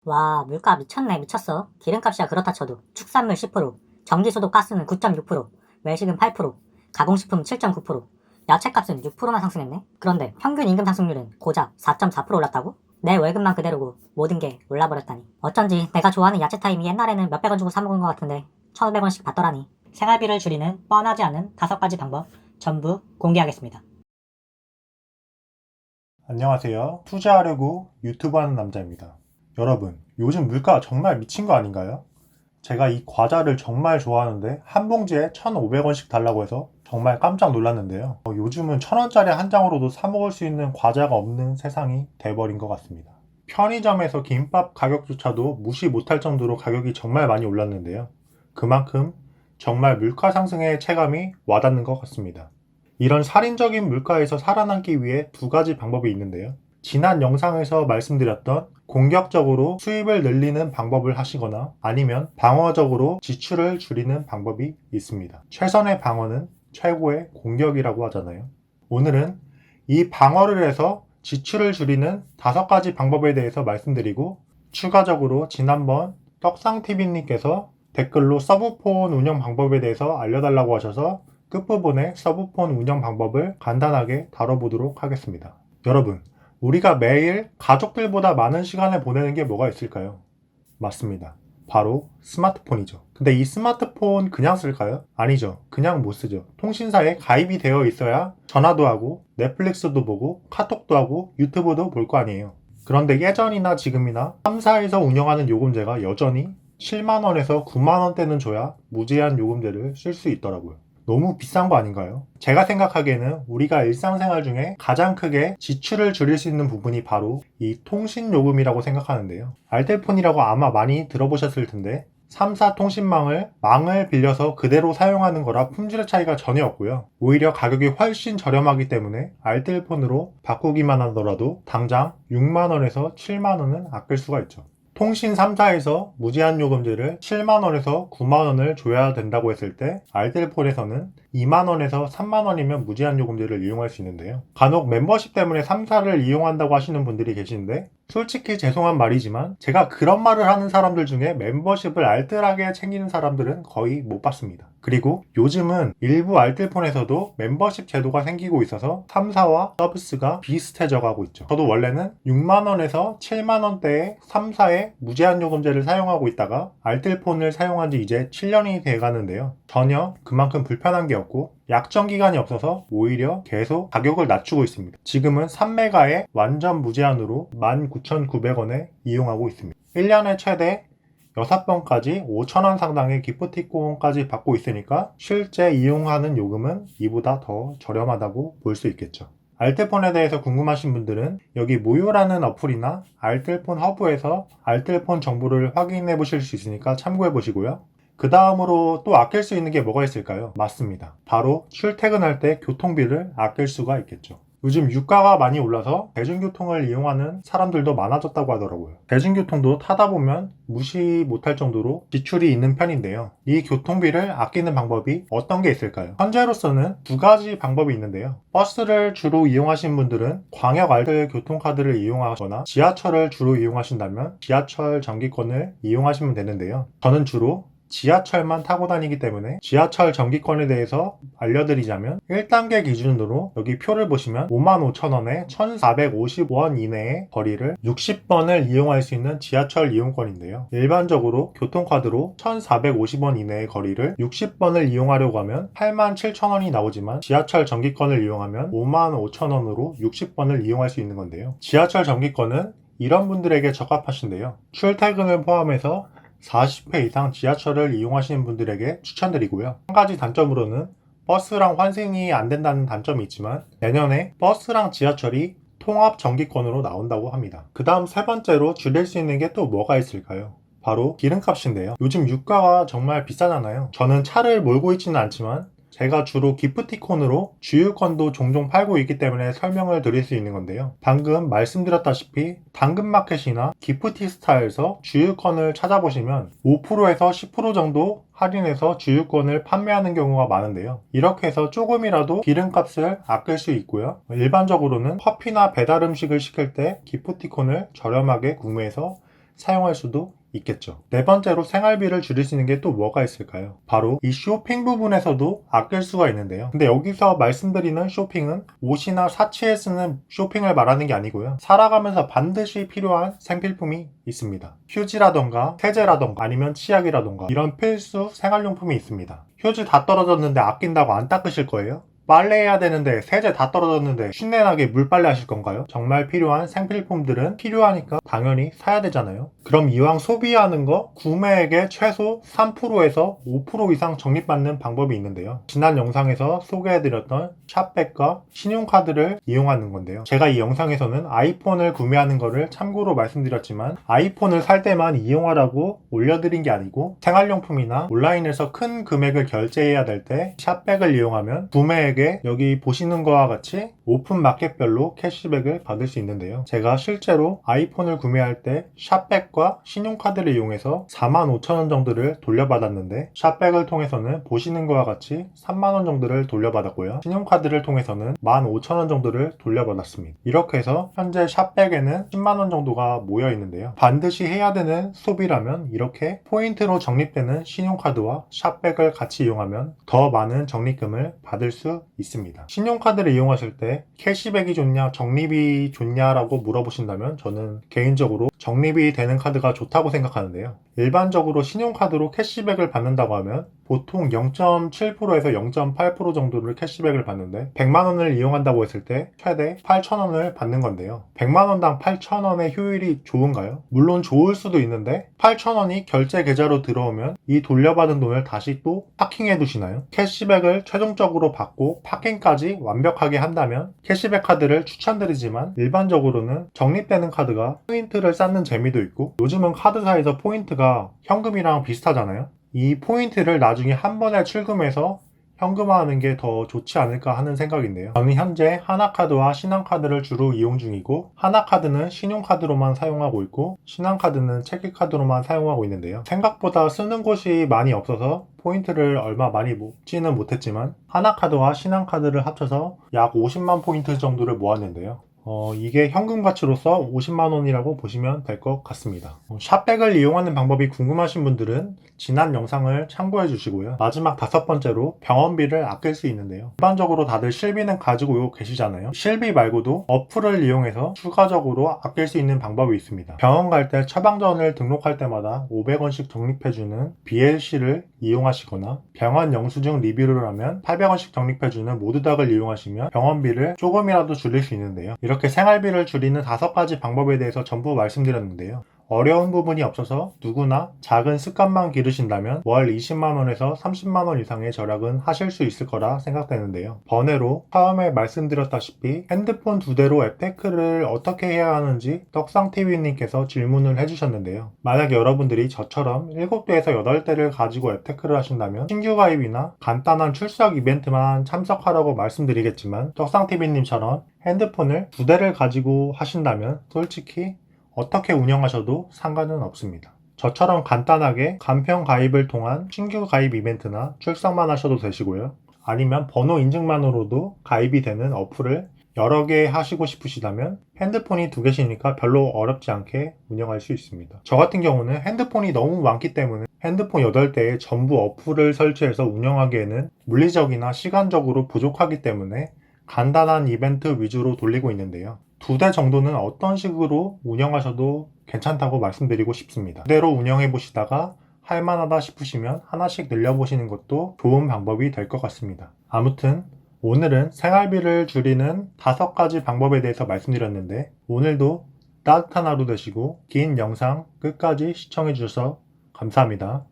와, 물가 미쳤네, 미쳤어. 기름값이야 그렇다 쳐도 축산물 10%, 전기수도 가스는 9.6%, 외식은 8%, 가공식품 7.9%, 야채값은 6%만 상승했네. 그런데 평균 임금 상승률은 고작 4.4% 올랐다고? 내 월급만 그대로고 모든 게 올라버렸다니. 어쩐지 내가 좋아하는 야채 타임이 옛날에는 몇백 원 주고 사 먹은 것 같은데 1,500원씩 받더라니. 생활비를 줄이는 뻔하지 않은 5가지 방법 전부 공개하겠습니다. 안녕하세요. 투자하려고 유튜브 하는 남자입니다. 여러분, 요즘 물가 정말 미친 거 아닌가요? 제가 이 과자를 정말 좋아하는데 한 봉지에 1,500원씩 달라고 해서 정말 깜짝 놀랐는데요. 요즘은 1,000원짜리 한 장으로도 사 먹을 수 있는 과자가 없는 세상이 돼버린 것 같습니다. 편의점에서 김밥 가격조차도 무시 못할 정도로 가격이 정말 많이 올랐는데요. 그만큼 정말 물가 상승의 체감이 와닿는 것 같습니다. 이런 살인적인 물가에서 살아남기 위해 두 가지 방법이 있는데요. 지난 영상에서 말씀드렸던 공격적으로 수입을 늘리는 방법을 하시거나 아니면 방어적으로 지출을 줄이는 방법이 있습니다. 최선의 방어는 최고의 공격이라고 하잖아요. 오늘은 이 방어를 해서 지출을 줄이는 5가지 방법에 대해서 말씀드리고 추가적으로 지난번 떡상TV님께서 댓글로 서브폰 운영 방법에 대해서 알려달라고 하셔서 끝부분에 서브폰 운영 방법을 간단하게 다뤄보도록 하겠습니다. 여러분, 우리가 매일 가족들보다 많은 시간을 보내는 게 뭐가 있을까요? 맞습니다. 바로 스마트폰이죠. 근데 이 스마트폰 그냥 쓸까요? 아니죠. 그냥 못 쓰죠. 통신사에 가입이 되어 있어야 전화도 하고 넷플릭스도 보고 카톡도 하고 유튜브도 볼 거 아니에요. 그런데 예전이나 지금이나 3사에서 운영하는 요금제가 여전히 7만원에서 9만원대는 줘야 무제한 요금제를 쓸 수 있더라고요. 너무 비싼 거 아닌가요? 제가 생각하기에는 우리가 일상생활 중에 가장 크게 지출을 줄일 수 있는 부분이 바로 이 통신요금이라고 생각하는데요. 알뜰폰이라고 아마 많이 들어보셨을 텐데 3사 통신망을 빌려서 그대로 사용하는 거라 품질 차이가 전혀 없고요. 오히려 가격이 훨씬 저렴하기 때문에 알뜰폰으로 바꾸기만 하더라도 당장 6만원에서 7만원은 아낄 수가 있죠. 통신 3사에서 무제한 요금제를 7만원에서 9만원을 줘야 된다고 했을 때 알뜰폰에서는 2만원에서 3만원이면 무제한 요금제를 이용할 수 있는데요. 간혹 멤버십 때문에 3사를 이용한다고 하시는 분들이 계신데 솔직히 죄송한 말이지만 제가 그런 말을 하는 사람들 중에 멤버십을 알뜰하게 챙기는 사람들은 거의 못 봤습니다. 그리고 요즘은 일부 알뜰폰에서도 멤버십 제도가 생기고 있어서 3사와 서비스가 비슷해져 가고 있죠. 저도 원래는 6만원에서 7만원대의 3사의 무제한 요금제를 사용하고 있다가 알뜰폰을 사용한 지 이제 7년이 돼 가는데요. 전혀 그만큼 불편한 게 없고 약정 기간이 없어서 오히려 계속 가격을 낮추고 있습니다. 지금은 3메가에 완전 무제한으로 19,900원에 이용하고 있습니다. 1년에 최대 6번까지 5,000원 상당의 기프티콘까지 받고 있으니까 실제 이용하는 요금은 이보다 더 저렴하다고 볼 수 있겠죠. 알뜰폰에 대해서 궁금하신 분들은 여기 무료라는 어플이나 알뜰폰 허브에서 알뜰폰 정보를 확인해 보실 수 있으니까 참고해 보시고요. 그 다음으로 또 아낄 수 있는 게 뭐가 있을까요? 맞습니다. 바로 출퇴근할 때 교통비를 아낄 수가 있겠죠. 요즘 유가가 많이 올라서 대중교통을 이용하는 사람들도 많아졌다고 하더라고요. 대중교통도 타다 보면 무시 못할 정도로 지출이 있는 편인데요. 이 교통비를 아끼는 방법이 어떤 게 있을까요? 현재로서는 2가지 방법이 있는데요. 버스를 주로 이용하신 분들은 광역 알뜰 교통카드를 이용하거나 지하철을 주로 이용하신다면 지하철 정기권을 이용하시면 되는데요. 저는 주로 지하철만 타고 다니기 때문에 지하철 정기권에 대해서 알려드리자면 1단계 기준으로 여기 표를 보시면 55,000원에 1,450원 이내의 거리를 60번을 이용할 수 있는 지하철 이용권인데요. 일반적으로 교통카드로 1,450원 이내의 거리를 60번을 이용하려고 하면 87,000원이 나오지만 지하철 정기권을 이용하면 55,000원으로 60번을 이용할 수 있는 건데요. 지하철 정기권은 이런 분들에게 적합하신데요. 출퇴근을 포함해서 40회 이상 지하철을 이용하시는 분들에게 추천드리고요. 한 가지 단점으로는 버스랑 환승이 안 된다는 단점이 있지만 내년에 버스랑 지하철이 통합 정기권으로 나온다고 합니다. 그 다음 3번째로 줄일 수 있는 게 또 뭐가 있을까요? 바로 기름값인데요. 요즘 유가가 정말 비싸잖아요. 저는 차를 몰고 있지는 않지만 제가 주로 기프티콘으로 주유권도 종종 팔고 있기 때문에 설명을 드릴 수 있는 건데요. 방금 말씀드렸다시피 당근마켓이나 기프티스타에서 주유권을 찾아보시면 5%에서 10% 정도 할인해서 주유권을 판매하는 경우가 많은데요. 이렇게 해서 조금이라도 기름값을 아낄 수 있고요. 일반적으로는 커피나 배달 음식을 시킬 때 기프티콘을 저렴하게 구매해서 사용할 수도 있겠죠. 네 번째로 생활비를 줄일 수 있는 게 또 뭐가 있을까요? 바로 이 쇼핑 부분에서도 아낄 수가 있는데요. 근데 여기서 말씀드리는 쇼핑은 옷이나 사치에 쓰는 쇼핑을 말하는 게 아니고요. 살아가면서 반드시 필요한 생필품이 있습니다. 휴지라던가 세제라던가 아니면 치약이라던가 이런 필수 생활용품이 있습니다. 휴지 다 떨어졌는데 아낀다고 안 닦으실 거예요? 빨래해야 되는데 세제 다 떨어졌는데 신내나게 물빨래 하실 건가요? 정말 필요한 생필품들은 필요하니까 당연히 사야 되잖아요. 그럼 이왕 소비하는 거 구매액의 최소 3%에서 5% 이상 적립받는 방법이 있는데요. 지난 영상에서 소개해드렸던 샵백과 신용카드를 이용하는 건데요. 제가 이 영상에서는 아이폰을 구매하는 거를 참고로 말씀드렸지만 아이폰을 살 때만 이용하라고 올려드린 게 아니고 생활용품이나 온라인에서 큰 금액을 결제해야 될 때 샵백을 이용하면 구매액 여기 보시는 거와 같이 오픈 마켓별로 캐시백을 받을 수 있는데요. 제가 실제로 아이폰을 구매할 때 샵백과 신용카드를 이용해서 45,000원 정도를 돌려받았는데 샵백을 통해서는 보시는 거와 같이 3만원 정도를 돌려받았고요. 신용카드를 통해서는 15,000원 정도를 돌려받았습니다. 이렇게 해서 현재 샵백에는 10만원 정도가 모여 있는데요. 반드시 해야 되는 소비라면 이렇게 포인트로 적립되는 신용카드와 샵백을 같이 이용하면 더 많은 적립금을 받을 수 있습니다. 신용카드를 이용하실 때 캐시백이 좋냐 적립이 좋냐라고 물어보신다면 저는 개인적으로 적립이 되는 카드가 좋다고 생각하는데요. 일반적으로 신용카드로 캐시백을 받는다고 하면 보통 0.7%에서 0.8% 정도를 캐시백을 받는데 100만원을 이용한다고 했을 때 최대 8,000원을 받는 건데요. 100만원당 8,000원의 효율이 좋은가요? 물론 좋을 수도 있는데 8,000원이 결제 계좌로 들어오면 이 돌려받은 돈을 다시 또 파킹해 두시나요? 캐시백을 최종적으로 받고 파킹까지 완벽하게 한다면 캐시백 카드를 추천드리지만 일반적으로는 적립되는 카드가 포인트를 쌓는 재미도 있고 요즘은 카드사에서 포인트가 현금이랑 비슷하잖아요. 이 포인트를 나중에 한 번에 출금해서 현금화하는 게 더 좋지 않을까 하는 생각인데요. 저는 현재 하나카드와 신한카드를 주로 이용 중이고 하나카드는 신용카드로만 사용하고 있고 신한카드는 체크카드로만 사용하고 있는데요. 생각보다 쓰는 곳이 많이 없어서 포인트를 얼마 많이 먹지는 못했지만 하나카드와 신한카드를 합쳐서 약 50만 포인트 정도를 모았는데요. 이게 현금 가치로서 50만원이라고 보시면 될 것 같습니다. 샵백을 이용하는 방법이 궁금하신 분들은 지난 영상을 참고해 주시고요. 마지막 5번째로 병원비를 아낄 수 있는데요. 일반적으로 다들 실비는 가지고 계시잖아요. 실비 말고도 어플을 이용해서 추가적으로 아낄 수 있는 방법이 있습니다. 병원 갈 때 처방전을 등록할 때마다 500원씩 적립해주는 BLC를 이용하시거나 병원 영수증 리뷰를 하면 800원씩 적립해주는 모드닥을 이용하시면 병원비를 조금이라도 줄일 수 있는데요. 이렇게 생활비를 줄이는 5가지 방법에 대해서 전부 말씀드렸는데요. 어려운 부분이 없어서 누구나 작은 습관만 기르신다면 월 20만원에서 30만원 이상의 절약은 하실 수 있을 거라 생각되는데요. 번외로 처음에 말씀드렸다시피 핸드폰 2대로 앱테크를 어떻게 해야 하는지 떡상TV님께서 질문을 해주셨는데요. 만약 여러분들이 저처럼 7대에서 8대를 가지고 앱테크를 하신다면 신규 가입이나 간단한 출석 이벤트만 참석하라고 말씀드리겠지만 떡상TV님처럼 핸드폰을 2대를 가지고 하신다면 솔직히 어떻게 운영하셔도 상관은 없습니다. 저처럼 간단하게 간편 가입을 통한 신규 가입 이벤트나 출석만 하셔도 되시고요. 아니면 번호 인증만으로도 가입이 되는 어플을 여러 개 하시고 싶으시다면 핸드폰이 2개시니까 별로 어렵지 않게 운영할 수 있습니다. 저 같은 경우는 핸드폰이 너무 많기 때문에 핸드폰 8대에 전부 어플을 설치해서 운영하기에는 물리적이나 시간적으로 부족하기 때문에 간단한 이벤트 위주로 돌리고 있는데요. 2대 정도는 어떤 식으로 운영하셔도 괜찮다고 말씀드리고 싶습니다. 그대로 운영해 보시다가 할만하다 싶으시면 하나씩 늘려보시는 것도 좋은 방법이 될 것 같습니다. 아무튼 오늘은 생활비를 줄이는 5가지 방법에 대해서 말씀드렸는데 오늘도 따뜻한 하루 되시고 긴 영상 끝까지 시청해 주셔서 감사합니다.